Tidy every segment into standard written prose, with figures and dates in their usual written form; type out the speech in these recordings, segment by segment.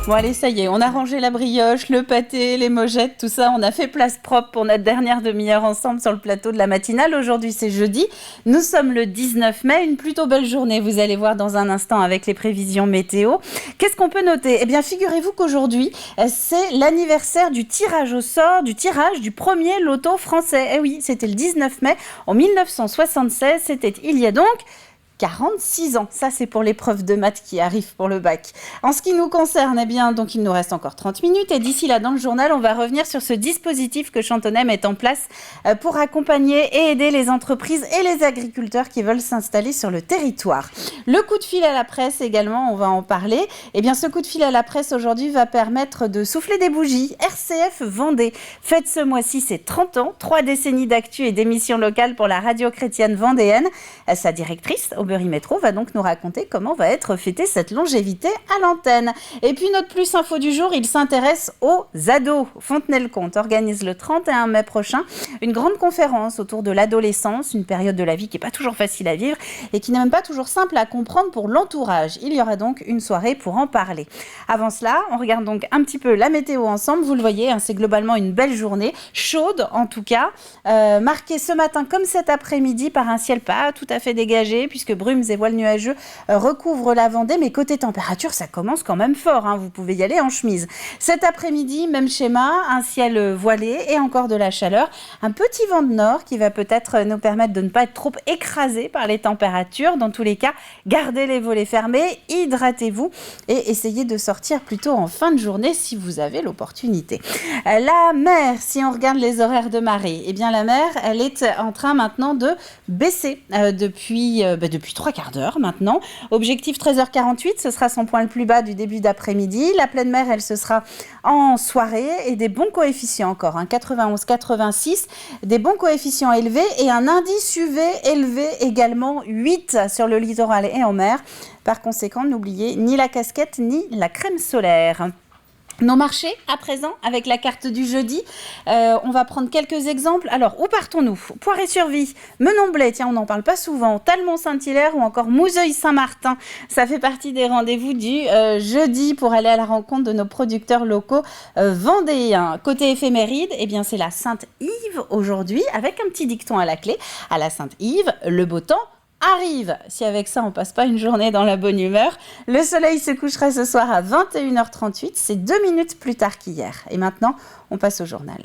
Bon allez, ça y est, on a rangé la brioche, le pâté, les mojettes, tout ça. On a fait place propre pour notre dernière demi-heure ensemble sur le plateau de la matinale. Aujourd'hui, c'est jeudi. Nous sommes le 19 mai, une plutôt belle journée. Vous allez voir dans un instant avec les prévisions météo. Qu'est-ce qu'on peut noter ? Eh bien, figurez-vous qu'aujourd'hui, c'est l'anniversaire du tirage au sort, du tirage du premier loto français. Eh oui, c'était le 19 mai en 1976. C'était il y a donc 46 ans, ça c'est pour l'épreuve de maths qui arrive pour le bac. En ce qui nous concerne, eh bien, donc il nous reste encore 30 minutes et d'ici là dans le journal, on va revenir sur ce dispositif que Chantonnay met en place pour accompagner et aider les entreprises et les agriculteurs qui veulent s'installer sur le territoire. Le coup de fil à la presse également, on va en parler. Eh bien, ce coup de fil à la presse aujourd'hui va permettre de souffler des bougies. RCF Vendée fête ce mois-ci ses 30 ans, 3 décennies d'actu et d'émissions locales pour la radio chrétienne vendéenne. Sa directrice, Aubery Métro, va donc nous raconter comment va être fêtée cette longévité à l'antenne. Et puis notre plus info du jour, il s'intéresse aux ados. Fontenay-le-Comte organise le 31 mai prochain une grande conférence autour de l'adolescence, une période de la vie qui n'est pas toujours facile à vivre et qui n'est même pas toujours simple à comprendre pour l'entourage. Il y aura donc une soirée pour en parler. Avant cela, on regarde donc un petit peu la météo ensemble. Vous le voyez, c'est globalement une belle journée, chaude en tout cas, marquée ce matin comme cet après-midi par un ciel pas tout à fait dégagé puisque brumes et voiles nuageux recouvrent la Vendée, mais côté température, ça commence quand même fort, vous pouvez y aller en chemise. Cet après-midi, même schéma, un ciel voilé et encore de la chaleur, un petit vent de nord qui va peut-être nous permettre de ne pas être trop écrasés par les températures. Dans tous les cas, gardez les volets fermés, hydratez-vous et essayez de sortir plutôt en fin de journée si vous avez l'opportunité. La mer, si on regarde les horaires de marée, eh bien la mer, elle est en train maintenant de baisser depuis 3 quarts d'heure maintenant. Objectif 13h48, ce sera son point le plus bas du début d'après-midi. La pleine mer, elle, ce sera en soirée et des bons coefficients encore, 91-86, des bons coefficients élevés et un indice UV élevé également, 8 sur le littoral et en mer. Par conséquent, n'oubliez ni la casquette ni la crème solaire. Nos marchés, à présent, avec la carte du jeudi, on va prendre quelques exemples. Alors, où partons-nous ? Poiré-sur-Vie, Menon-Blais, tiens, on n'en parle pas souvent, Talmont-Saint-Hilaire ou encore Mouzeuil-Saint-Martin. Ça fait partie des rendez-vous du jeudi pour aller à la rencontre de nos producteurs locaux vendéens. Côté éphéméride, eh bien, c'est la Sainte-Yves aujourd'hui, avec un petit dicton à la clé. À la Sainte-Yves, le beau temps arrive. Si avec ça on passe pas une journée dans la bonne humeur, le soleil se couchera ce soir à 21h38, c'est 2 minutes plus tard qu'hier. Et maintenant, on passe au journal.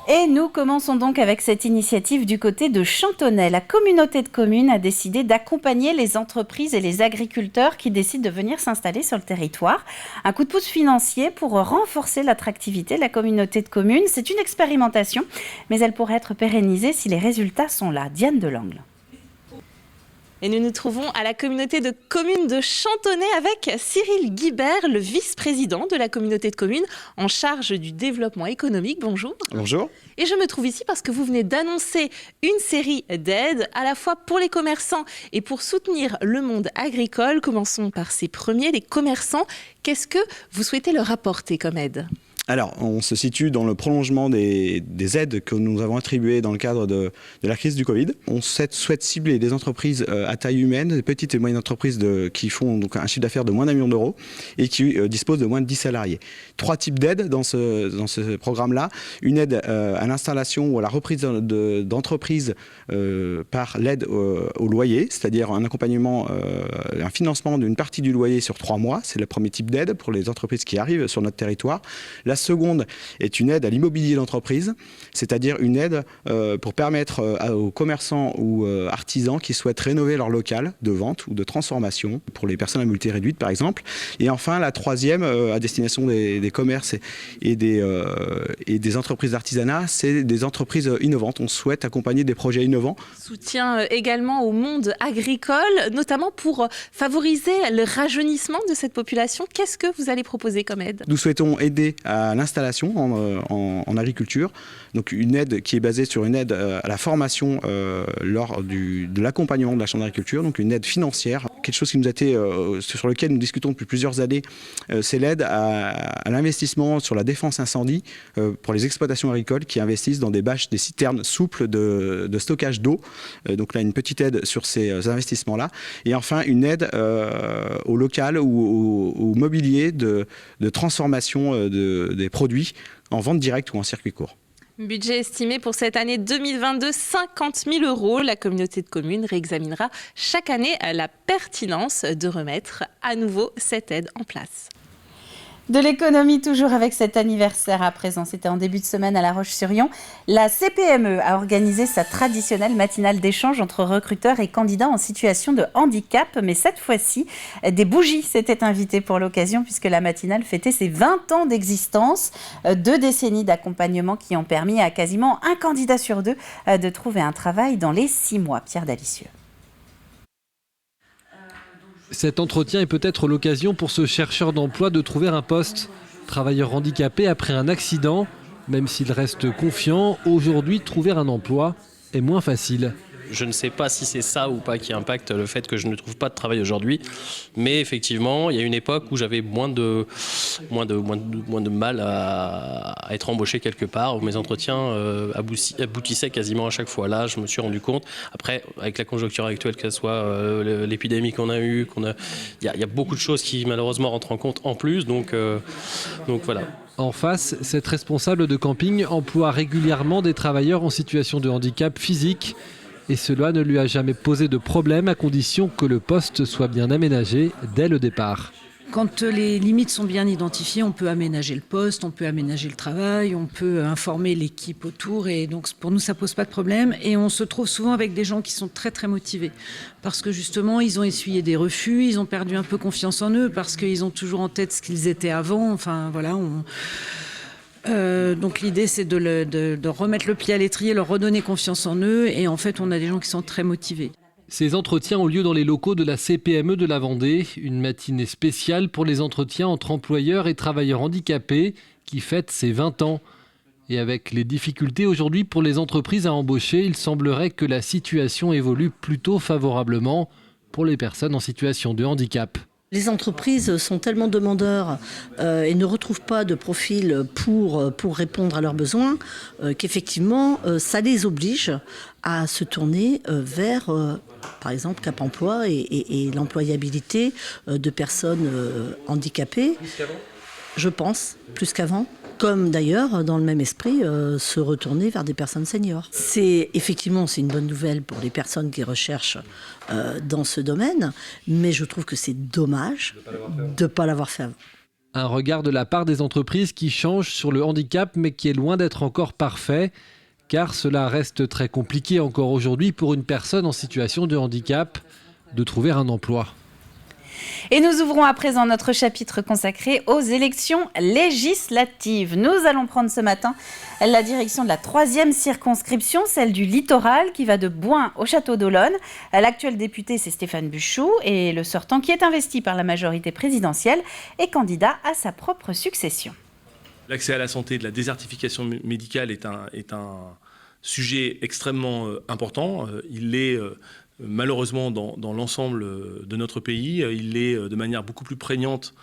Et nous commençons donc avec cette initiative du côté de Chantonnay. La communauté de communes a décidé d'accompagner les entreprises et les agriculteurs qui décident de venir s'installer sur le territoire. Un coup de pouce financier pour renforcer l'attractivité de la communauté de communes. C'est une expérimentation, mais elle pourrait être pérennisée si les résultats sont là. Diane Delangle. Et nous nous trouvons à la communauté de communes de Chantonnay avec Cyril Guibert, le vice-président de la communauté de communes en charge du développement économique. Bonjour. Bonjour. Et je me trouve ici parce que vous venez d'annoncer une série d'aides à la fois pour les commerçants et pour soutenir le monde agricole. Commençons par ces premiers, les commerçants. Qu'est-ce que vous souhaitez leur apporter comme aide ? Alors, on se situe dans le prolongement des aides que nous avons attribuées dans le cadre de la crise du Covid. On souhaite cibler des entreprises à taille humaine, des petites et moyennes entreprises qui font donc un chiffre d'affaires de moins d'1 million d'euros et qui disposent de moins de 10 salariés. 3 types d'aides dans ce programme-là. Une aide à l'installation ou à la reprise d'entreprises par l'aide au loyer, c'est-à-dire un accompagnement, un financement d'une partie du loyer sur 3 mois. C'est le premier type d'aide pour les entreprises qui arrivent sur notre territoire. La seconde est une aide à l'immobilier d'entreprise, c'est-à-dire une aide pour permettre aux commerçants ou artisans qui souhaitent rénover leur local de vente ou de transformation, pour les personnes à mobilité réduite par exemple. Et enfin, la troisième, à destination des commerces et des entreprises d'artisanat, c'est des entreprises innovantes. On souhaite accompagner des projets innovants. Soutien également au monde agricole, notamment pour favoriser le rajeunissement de cette population. Qu'est-ce que vous allez proposer comme aide ? Nous souhaitons aider à à l'installation en agriculture. Donc une aide qui est basée sur une aide à la formation lors de l'accompagnement de la Chambre d'agriculture, donc une aide financière. Quelque chose qui nous a été, sur lequel nous discutons depuis plusieurs années, c'est l'aide à l'investissement sur la défense incendie pour les exploitations agricoles qui investissent dans des bâches, des citernes souples de stockage d'eau. Donc là, une petite aide sur ces investissements-là. Et enfin, une aide au local ou au mobilier de transformation des produits en vente directe ou en circuit court. Budget estimé pour cette année 2022, 50 000 €. La communauté de communes réexaminera chaque année la pertinence de remettre à nouveau cette aide en place. De l'économie, toujours avec cet anniversaire à présent. C'était en début de semaine à La Roche-sur-Yon. La CPME a organisé sa traditionnelle matinale d'échange entre recruteurs et candidats en situation de handicap. Mais cette fois-ci, des bougies s'étaient invitées pour l'occasion puisque la matinale fêtait ses 20 ans d'existence. 2 décennies d'accompagnement qui ont permis à quasiment un candidat sur 2 de trouver un travail dans les 6 mois. Pierre Dalicieux. Cet entretien est peut-être l'occasion pour ce chercheur d'emploi de trouver un poste. Travailleur handicapé après un accident, même s'il reste confiant, aujourd'hui trouver un emploi est moins facile. Je ne sais pas si c'est ça ou pas qui impacte le fait que je ne trouve pas de travail aujourd'hui. Mais effectivement, il y a une époque où j'avais moins de mal à être embauché quelque part, où mes entretiens aboutissaient quasiment à chaque fois. Là, je me suis rendu compte. Après, avec la conjoncture actuelle, que ce soit l'épidémie qu'on a eue, il y a beaucoup de choses qui malheureusement rentrent en compte en plus. Donc voilà. En face, cette responsable de camping emploie régulièrement des travailleurs en situation de handicap physique. Et cela ne lui a jamais posé de problème à condition que le poste soit bien aménagé dès le départ. Quand les limites sont bien identifiées, on peut aménager le poste, on peut aménager le travail, on peut informer l'équipe autour. Et donc pour nous, ça ne pose pas de problème. Et on se trouve souvent avec des gens qui sont très très motivés. Parce que justement, ils ont essuyé des refus, ils ont perdu un peu confiance en eux, parce qu'ils ont toujours en tête ce qu'ils étaient avant. Enfin voilà, donc l'idée c'est de remettre le pied à l'étrier, leur redonner confiance en eux et en fait on a des gens qui sont très motivés. Ces entretiens ont lieu dans les locaux de la CPME de la Vendée, une matinée spéciale pour les entretiens entre employeurs et travailleurs handicapés qui fête ses 20 ans. Et avec les difficultés aujourd'hui pour les entreprises à embaucher, il semblerait que la situation évolue plutôt favorablement pour les personnes en situation de handicap. Les entreprises sont tellement demandeurs et ne retrouvent pas de profil pour répondre à leurs besoins qu'effectivement, ça les oblige à se tourner vers, par exemple, Cap Emploi et l'employabilité de personnes handicapées. Je pense, plus qu'avant. Comme d'ailleurs, dans le même esprit, se retourner vers des personnes seniors. C'est une bonne nouvelle pour les personnes qui recherchent dans ce domaine, mais je trouve que c'est dommage de ne pas l'avoir fait avant. Un regard de la part des entreprises qui change sur le handicap, mais qui est loin d'être encore parfait, car cela reste très compliqué encore aujourd'hui pour une personne en situation de handicap de trouver un emploi. Et nous ouvrons à présent notre chapitre consacré aux élections législatives. Nous allons prendre ce matin la direction de la 3e circonscription, celle du littoral, qui va de Bouin au Château d'Olonne. L'actuel député, c'est Stéphane Buchou, et le sortant, qui est investi par la majorité présidentielle, est candidat à sa propre succession. L'accès à la santé, de la désertification médicale est un sujet extrêmement important. Il l'est malheureusement dans l'ensemble de notre pays. Il l'est de manière beaucoup plus prégnante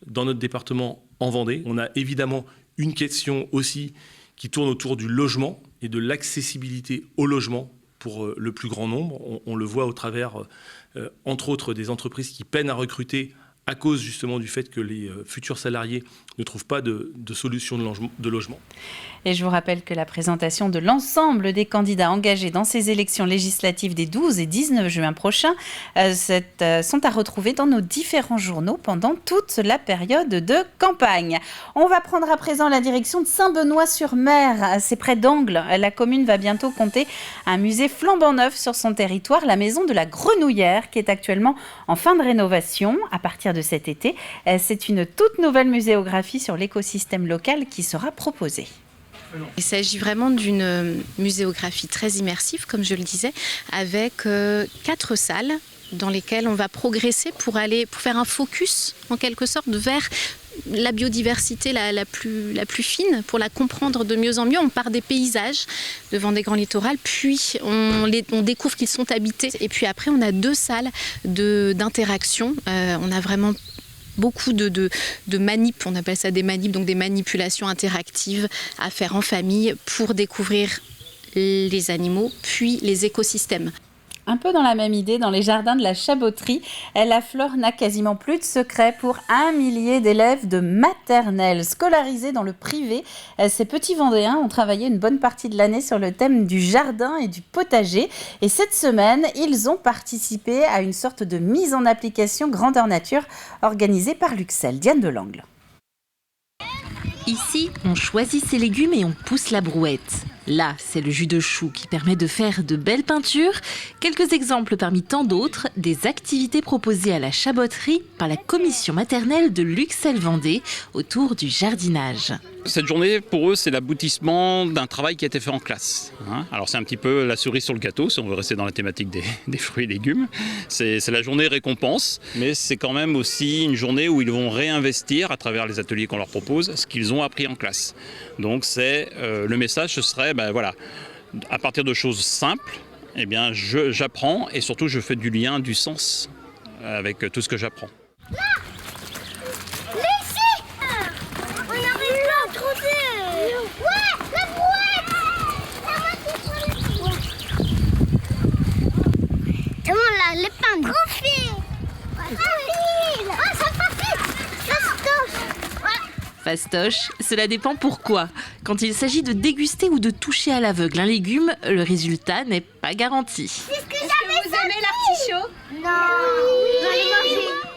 dans notre département en Vendée. On a évidemment une question aussi qui tourne autour du logement et de l'accessibilité au logement pour le plus grand nombre. On le voit au travers, entre autres, des entreprises qui peinent à recruter à cause justement du fait que les futurs salariés ne trouvent pas de solution de logement. Et je vous rappelle que la présentation de l'ensemble des candidats engagés dans ces élections législatives des 12 et 19 juin prochains sont à retrouver dans nos différents journaux pendant toute la période de campagne. On va prendre à présent la direction de Saint-Benoît-sur-Mer. C'est près d'Angles. La commune va bientôt compter un musée flambant neuf sur son territoire, la maison de la Grenouillère, qui est actuellement en fin de rénovation à partir de cet été. C'est une toute nouvelle muséographie sur l'écosystème local qui sera proposée. Il s'agit vraiment d'une muséographie très immersive, comme je le disais, avec 4 salles dans lesquelles on va progresser pour faire un focus, en quelque sorte, vers la biodiversité la plus fine, pour la comprendre de mieux en mieux. On part des paysages de Vendée Grand Littoral, puis on découvre qu'ils sont habités. Et puis après, on a 2 salles d'interaction. On a vraiment beaucoup de manips, on appelle ça des manips, donc des manipulations interactives à faire en famille pour découvrir les animaux, puis les écosystèmes. Un peu dans la même idée, dans les jardins de la Chaboterie, la Flore n'a quasiment plus de secret pour 1 millier d'élèves de maternelle scolarisés dans le privé. Ces petits Vendéens ont travaillé une bonne partie de l'année sur le thème du jardin et du potager. Et cette semaine, ils ont participé à une sorte de mise en application grandeur nature organisée par Luxel. Diane Delangle. Ici, on choisit ses légumes et on pousse la brouette. Là, c'est le jus de chou qui permet de faire de belles peintures. Quelques exemples parmi tant d'autres des activités proposées à la Chaboterie par la commission maternelle de Luxel Vendée autour du jardinage. Cette journée, pour eux, c'est l'aboutissement d'un travail qui a été fait en classe. Alors c'est un petit peu la cerise sur le gâteau, si on veut rester dans la thématique des fruits et légumes. C'est la journée récompense, mais c'est quand même aussi une journée où ils vont réinvestir, à travers les ateliers qu'on leur propose, ce qu'ils ont appris en classe. Donc le message, ce serait, à partir de choses simples, j'apprends et surtout je fais du lien, du sens avec tout ce que j'apprends. Les peindre. Fastoche, cela dépend pourquoi. Quand il s'agit de déguster ou de toucher à l'aveugle un légume, le résultat n'est pas garanti. Est-ce que vous aimez l'artichaut? Non.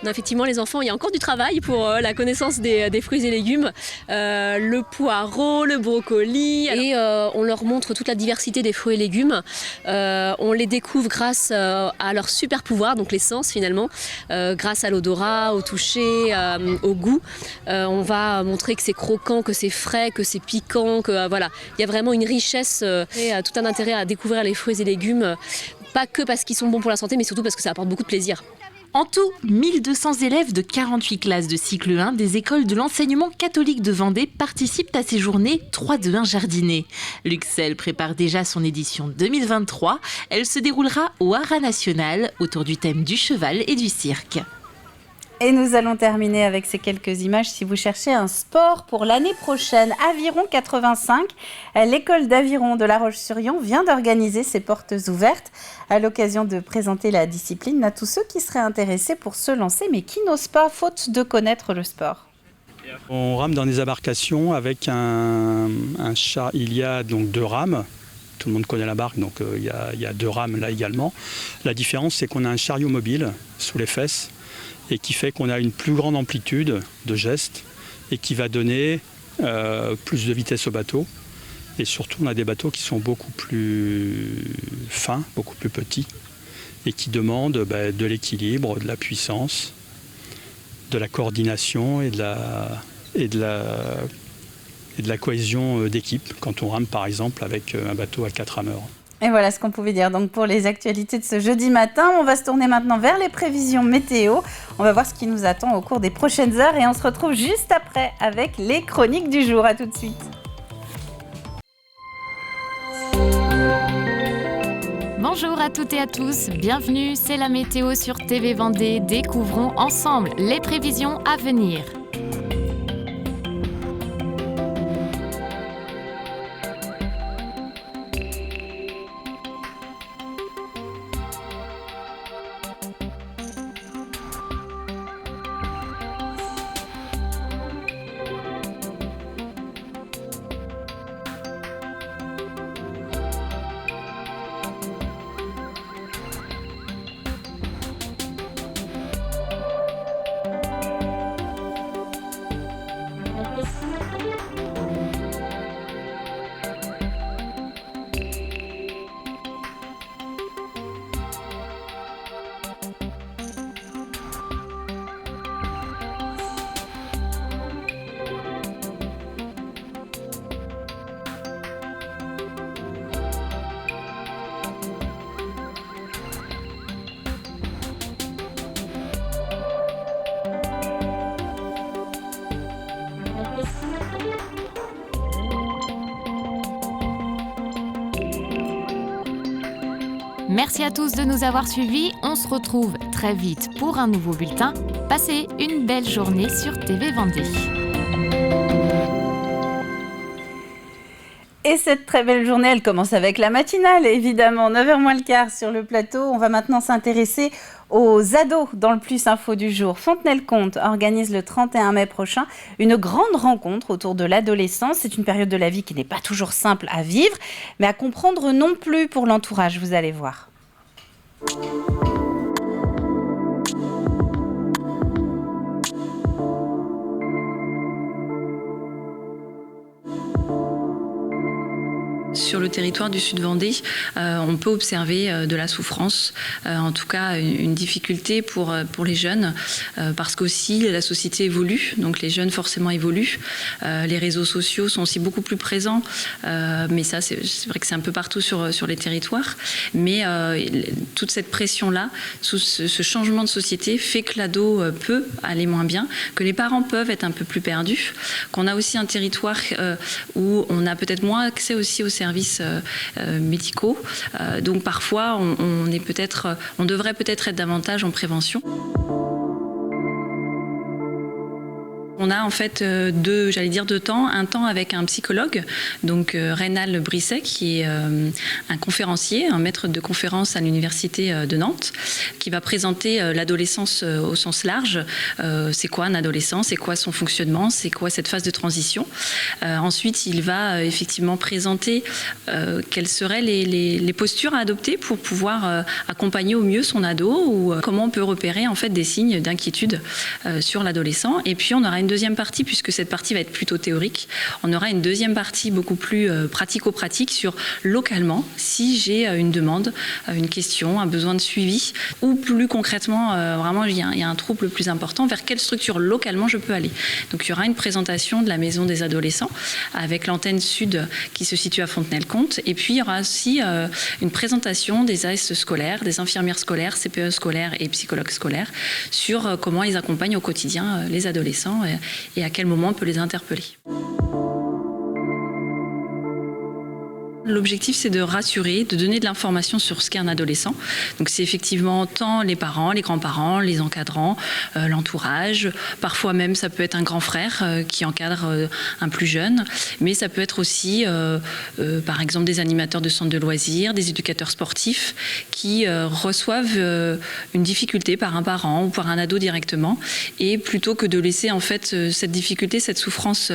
Non, effectivement, les enfants, il y a encore du travail pour la connaissance des fruits et légumes. Le poireau, le brocoli. Et on leur montre toute la diversité des fruits et légumes. On les découvre grâce à leur super pouvoir, donc les sens finalement. Grâce à l'odorat, au toucher, au goût. On va montrer que c'est croquant, que c'est frais, que c'est piquant. Que, voilà. Il y a vraiment une richesse et tout un intérêt à découvrir les fruits et légumes. Pas que parce qu'ils sont bons pour la santé, mais surtout parce que ça apporte beaucoup de plaisir. En tout, 1200 élèves de 48 classes de cycle 1 des écoles de l'enseignement catholique de Vendée participent à ces journées 3-2-1 jardinés. Luxel prépare déjà son édition 2023. Elle se déroulera au Haras National autour du thème du cheval et du cirque. Et nous allons terminer avec ces quelques images. Si vous cherchez un sport pour l'année prochaine, Aviron 85, l'école d'aviron de La Roche-sur-Yon vient d'organiser ses portes ouvertes à l'occasion de présenter la discipline à tous ceux qui seraient intéressés pour se lancer mais qui n'osent pas faute de connaître le sport. On rame dans des embarcations avec un chat. Il y a donc 2 rames. Tout le monde connaît la barque, donc il y a 2 rames là également. La différence, c'est qu'on a un chariot mobile sous les fesses et qui fait qu'on a une plus grande amplitude de gestes et qui va donner plus de vitesse au bateau. Et surtout, on a des bateaux qui sont beaucoup plus fins, beaucoup plus petits et qui demandent de l'équilibre, de la puissance, de la coordination et de la cohésion d'équipe quand on rame par exemple avec un bateau à 4 rameurs. Et voilà ce qu'on pouvait dire donc pour les actualités de ce jeudi matin. On va se tourner maintenant vers les prévisions météo. On va voir ce qui nous attend au cours des prochaines heures et on se retrouve juste après avec les chroniques du jour. À tout de suite. Bonjour à toutes et à tous, bienvenue, c'est la météo sur TV Vendée. Découvrons ensemble les prévisions à venir. Merci à tous de nous avoir suivis. On se retrouve très vite pour un nouveau bulletin. Passez une belle journée sur TV Vendée. Et cette très belle journée, elle commence avec la matinale, évidemment, 9h moins le quart sur le plateau. On va maintenant s'intéresser aux ados dans le Plus Info du jour. Fontenay-le-Comte organise le 31 mai prochain une grande rencontre autour de l'adolescence. C'est une période de la vie qui n'est pas toujours simple à vivre, mais à comprendre non plus pour l'entourage, vous allez voir. Sur le territoire du Sud-Vendée, on peut observer de la souffrance, en tout cas une difficulté pour les jeunes, parce qu'aussi la société évolue, donc les jeunes forcément évoluent. Les réseaux sociaux sont aussi beaucoup plus présents, mais ça c'est vrai que c'est un peu partout sur les territoires. Mais toute cette pression-là, ce changement de société fait que l'ado peut aller moins bien, que les parents peuvent être un peu plus perdus, qu'on a aussi un territoire où on a peut-être moins accès aussi aux services médicaux. Donc parfois, on devrait peut-être être davantage en prévention. On a en fait deux temps. Un temps avec un psychologue, donc Reynald Brisset, qui est un conférencier, un maître de conférence à l'université de Nantes, qui va présenter l'adolescence au sens large. C'est quoi un adolescent ? C'est quoi son fonctionnement ? C'est quoi cette phase de transition ? Ensuite, il va effectivement présenter quelles seraient les postures à adopter pour pouvoir accompagner au mieux son ado, ou comment on peut repérer en fait des signes d'inquiétude sur l'adolescent. Et puis on aura une deuxième partie, puisque cette partie va être plutôt théorique, on aura une deuxième partie beaucoup plus pratico-pratique sur localement, si j'ai une demande, une question, un besoin de suivi, ou plus concrètement, vraiment il y a un trouble plus important, vers quelle structure localement je peux aller. Donc il y aura une présentation de la maison des adolescents avec l'antenne sud qui se situe à Fontenay-le-Comte, et puis il y aura aussi une présentation des AS scolaires, des infirmières scolaires, CPE scolaires et psychologues scolaires sur comment ils accompagnent au quotidien les adolescents et à quel moment on peut les interpeller. L'objectif, c'est de rassurer, de donner de l'information sur ce qu'est un adolescent. Donc c'est effectivement tant les parents, les grands-parents, les encadrants, l'entourage. Parfois même, ça peut être un grand frère qui encadre un plus jeune. Mais ça peut être aussi, par exemple, des animateurs de centres de loisirs, des éducateurs sportifs qui reçoivent une difficulté par un parent ou par un ado directement. Et plutôt que de laisser en fait cette difficulté, cette souffrance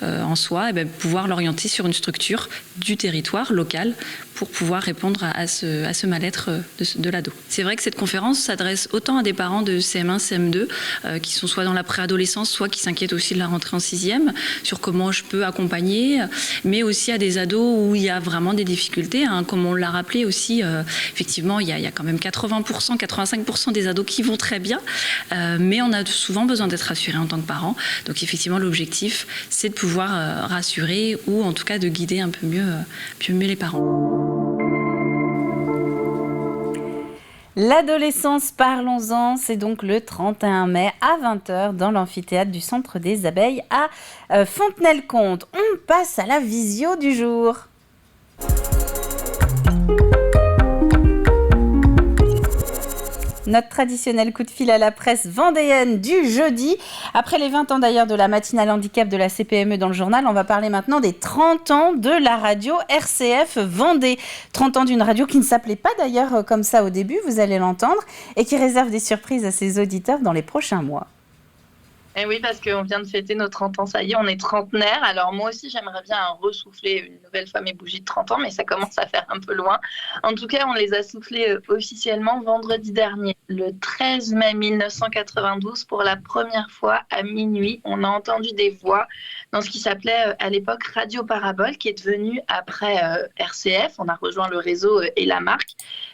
en soi, pouvoir l'orienter sur une structure du territoire local pour pouvoir répondre à ce mal-être de l'ado. C'est vrai que cette conférence s'adresse autant à des parents de CM1, CM2 qui sont soit dans la préadolescence, soit qui s'inquiètent aussi de la rentrée en 6e, sur comment je peux accompagner, mais aussi à des ados où il y a vraiment des difficultés. Comme on l'a rappelé aussi, effectivement, il y a quand même 80%, 85% des ados qui vont très bien, mais on a souvent besoin d'être rassuré en tant que parent. Donc effectivement, l'objectif, c'est de pouvoir rassurer ou en tout cas de guider un peu mieux les parents. L'adolescence, parlons-en, c'est donc le 31 mai à 20h dans l'amphithéâtre du Centre des Abeilles à Fontenay-le-Comte. On passe à la visio du jour. Notre traditionnel coup de fil à la presse vendéenne du jeudi. Après les 20 ans d'ailleurs de la matinale handicap de la CPME dans le journal, on va parler maintenant des 30 ans de la radio RCF Vendée. 30 ans d'une radio qui ne s'appelait pas d'ailleurs comme ça au début, vous allez l'entendre, et qui réserve des surprises à ses auditeurs dans les prochains mois. Et oui, parce qu'on vient de fêter nos 30 ans, ça y est, on est trentenaire. Alors moi aussi, j'aimerais bien ressouffler une nouvelle femme et bougie de 30 ans, mais ça commence à faire un peu loin. En tout cas, on les a soufflés officiellement vendredi dernier, le 13 mai 1992, pour la première fois à minuit. On a entendu des voix dans ce qui s'appelait à l'époque Radio Parabole, qui est devenu après RCF. On a rejoint le réseau et la marque.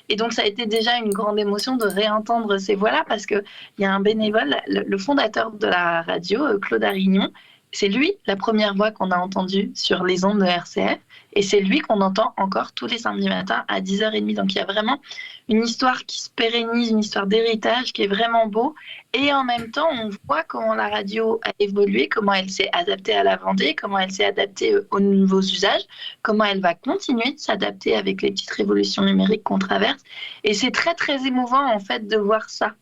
Et donc, ça a été déjà une grande émotion de réentendre ces voix-là, parce qu'il y a un bénévole, le fondateur de la radio, Claude Arignon, c'est lui, la première voix qu'on a entendue sur les ondes de RCF, et c'est lui qu'on entend encore tous les samedis matins à 10h30. Donc il y a vraiment une histoire qui se pérennise, une histoire d'héritage qui est vraiment beau. Et en même temps, on voit comment la radio a évolué, comment elle s'est adaptée à la Vendée, comment elle s'est adaptée aux nouveaux usages, comment elle va continuer de s'adapter avec les petites révolutions numériques qu'on traverse. Et c'est très, très émouvant, en fait, de voir ça.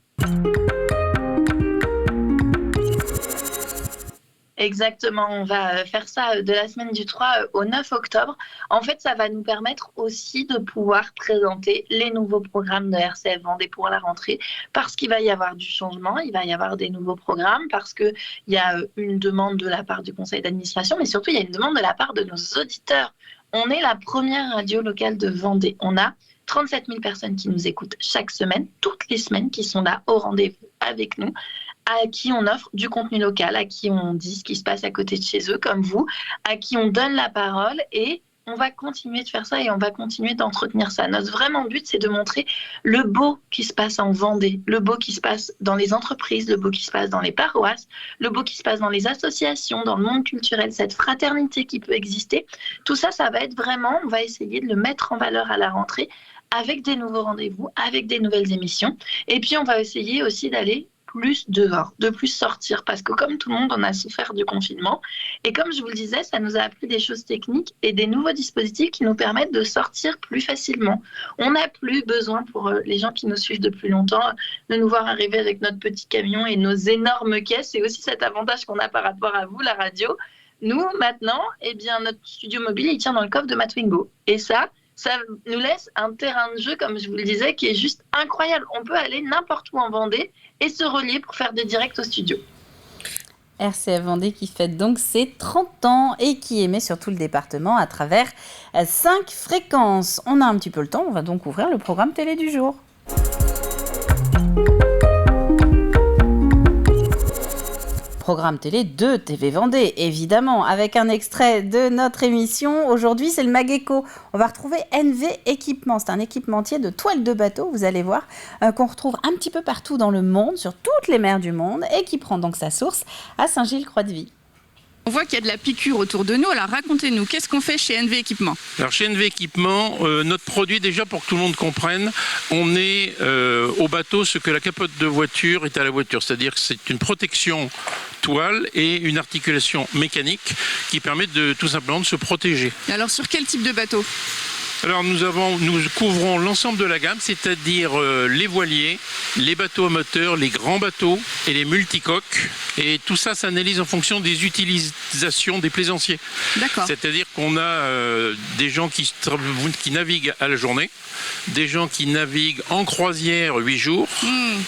Exactement, on va faire ça de la semaine du 3 au 9 octobre. En fait, ça va nous permettre aussi de pouvoir présenter les nouveaux programmes de RCF Vendée pour la rentrée, parce qu'il va y avoir du changement, il va y avoir des nouveaux programmes, parce qu'il y a une demande de la part du conseil d'administration, mais surtout il y a une demande de la part de nos auditeurs. On est la première radio locale de Vendée. On a 37 000 personnes qui nous écoutent chaque semaine, toutes les semaines, qui sont là au rendez-vous avec nous, à qui on offre du contenu local, à qui on dit ce qui se passe à côté de chez eux, comme vous, à qui on donne la parole, et on va continuer de faire ça et on va continuer d'entretenir ça. Notre vraiment but, c'est de montrer le beau qui se passe en Vendée, le beau qui se passe dans les entreprises, le beau qui se passe dans les paroisses, le beau qui se passe dans les associations, dans le monde culturel, cette fraternité qui peut exister. Tout ça, ça va être vraiment, on va essayer de le mettre en valeur à la rentrée avec des nouveaux rendez-vous, avec des nouvelles émissions. Et puis, on va essayer aussi d'aller plus dehors, de plus sortir, parce que comme tout le monde, on a souffert du confinement. Et comme je vous le disais, ça nous a appris des choses techniques et des nouveaux dispositifs qui nous permettent de sortir plus facilement. On n'a plus besoin, pour les gens qui nous suivent depuis longtemps, de nous voir arriver avec notre petit camion et nos énormes caisses. C'est aussi cet avantage qu'on a par rapport à vous, la radio. Nous, maintenant, eh bien, notre studio mobile, il tient dans le coffre de Matwingo. Et ça nous laisse un terrain de jeu, comme je vous le disais, qui est juste incroyable. On peut aller n'importe où en Vendée et se relier pour faire des directs au studio. RCF Vendée qui fête donc ses 30 ans et qui émet sur tout le département à travers 5 fréquences. On a un petit peu le temps, on va donc ouvrir le programme télé du jour. Programme télé de TV Vendée, évidemment, avec un extrait de notre émission. Aujourd'hui, c'est le Mageco. On va retrouver NV Équipement. C'est un équipementier de toiles de bateau, vous allez voir, qu'on retrouve un petit peu partout dans le monde, sur toutes les mers du monde, et qui prend donc sa source à Saint-Gilles-Croix-de-Vie. On voit qu'il y a de la piqûre autour de nous, alors racontez-nous, qu'est-ce qu'on fait chez NV Équipement ? Alors chez NV Équipement, notre produit, déjà pour que tout le monde comprenne, on est au bateau ce que la capote de voiture est à la voiture, c'est-à-dire que c'est une protection toile et une articulation mécanique qui permet tout simplement de se protéger. Et alors sur quel type de bateau ? Alors nous couvrons l'ensemble de la gamme, c'est-à-dire les voiliers, les bateaux à moteur, les grands bateaux et les multicoques. Et tout ça s'analyse en fonction des utilisations des plaisanciers. D'accord. C'est-à-dire qu'on a des gens qui naviguent à la journée, des gens qui naviguent en croisière 8 jours,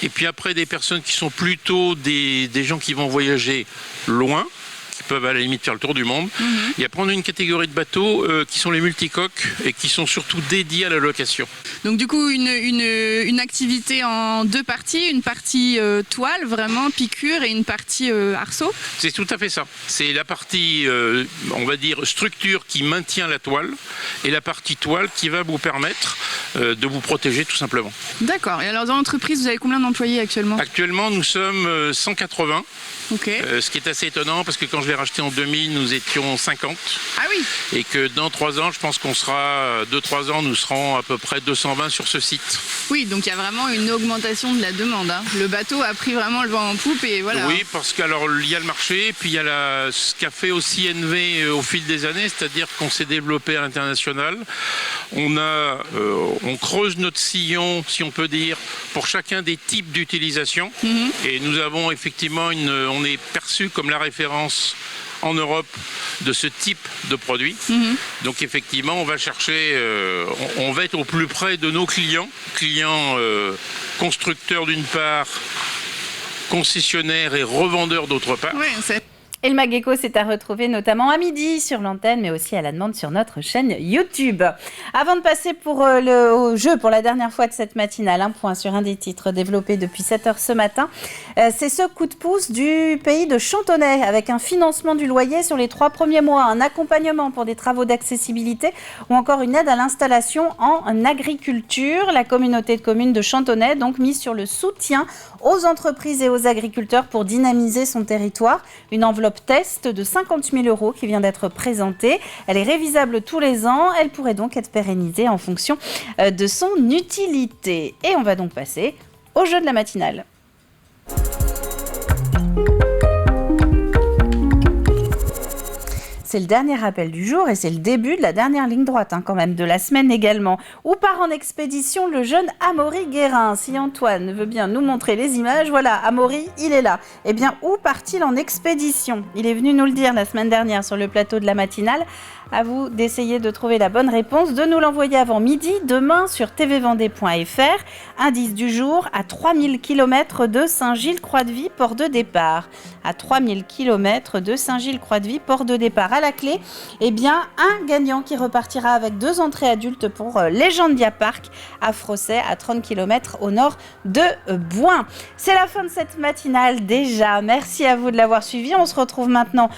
et puis après des personnes qui sont plutôt des gens qui vont voyager loin, qui peuvent à la limite faire le tour du monde. Et après on a une catégorie de bateaux qui sont les multicoques et qui sont surtout dédiés à la location. Donc du coup une activité en 2 parties, une partie toile vraiment piqûre et une partie arceau. C'est tout à fait ça. C'est la partie on va dire structure qui maintient la toile et la partie toile qui va vous permettre de vous protéger tout simplement. D'accord. Et alors dans l'entreprise vous avez combien d'employés actuellement ? Actuellement nous sommes 180. Okay. Ce qui est assez étonnant parce que quand je l'ai racheté en 2000, nous étions 50. Ah oui. Et que dans 3 ans, je pense qu'on sera, 2-3 ans, nous serons à peu près 220 sur ce site. Oui, donc il y a vraiment une augmentation de la demande. Hein. Le bateau a pris vraiment le vent en poupe et voilà. Oui, parce qu'alors il y a le marché, puis il y a ce qu'a fait aussi NV au fil des années, c'est-à-dire qu'on s'est développé à l'international. On creuse notre sillon, si on peut dire, pour chacun des types d'utilisation. Et nous avons effectivement on est perçu comme la référence en Europe de ce type de produit. Donc effectivement, on va chercher, on va être au plus près de nos clients constructeurs d'une part, concessionnaires et revendeurs d'autre part. Oui, Et le Mageco, c'est à retrouver notamment à midi sur l'antenne, mais aussi à la demande sur notre chaîne YouTube. Avant de passer au jeu pour la dernière fois de cette matinale, un point sur un des titres développés depuis 7h ce matin. C'est ce coup de pouce du pays de Chantonnay, avec un financement du loyer sur les 3 premiers mois, un accompagnement pour des travaux d'accessibilité ou encore une aide à l'installation en agriculture. La communauté de communes de Chantonnay donc mise sur le soutien aux entreprises et aux agriculteurs pour dynamiser son territoire. Une enveloppe enveloppe test de 50 000 € qui vient d'être présentée. Elle est révisable tous les ans. Elle pourrait donc être pérennisée en fonction de son utilité. Et on va donc passer au jeu de la matinale. C'est le dernier appel du jour et c'est le début de la dernière ligne droite quand même, de la semaine également. Où part en expédition le jeune Amaury Guérin? Si Antoine veut bien nous montrer les images, voilà, Amaury, il est là. Eh bien, où part-il en expédition? Il est venu nous le dire la semaine dernière sur le plateau de la matinale. À vous d'essayer de trouver la bonne réponse, de nous l'envoyer avant midi, demain sur tvvendée.fr. Indice du jour, à 3000 km de Saint-Gilles-Croix-de-Vie, port de départ. À 3000 km de Saint-Gilles-Croix-de-Vie, port de départ. À la clé, eh bien, un gagnant qui repartira avec 2 entrées adultes pour Legendia Park à Frosset, à 30 km au nord de Bouin. C'est la fin de cette matinale déjà. Merci à vous de l'avoir suivi. On se retrouve maintenant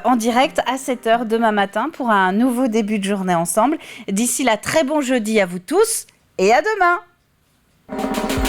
en direct à 7h demain matin pour un nouveau début de journée ensemble. D'ici là, très bon jeudi à vous tous et à demain.